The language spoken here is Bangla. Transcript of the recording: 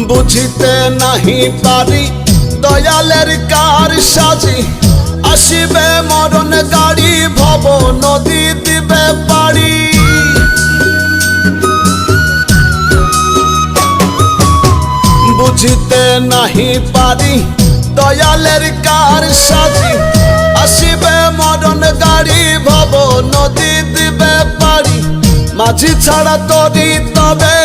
বুঝিতে নাহি পারি দয়ালের কার সাজি আসিবে মরণ গাড়ি ভব নদী দিবে পাড়ি বুঝিতে নাহি পারি দয়ালের কার সাজি আসিবে মরণ গাড়ি ভব নদী দিবে পাড়ি মাঝি ছাড়া তরি তবে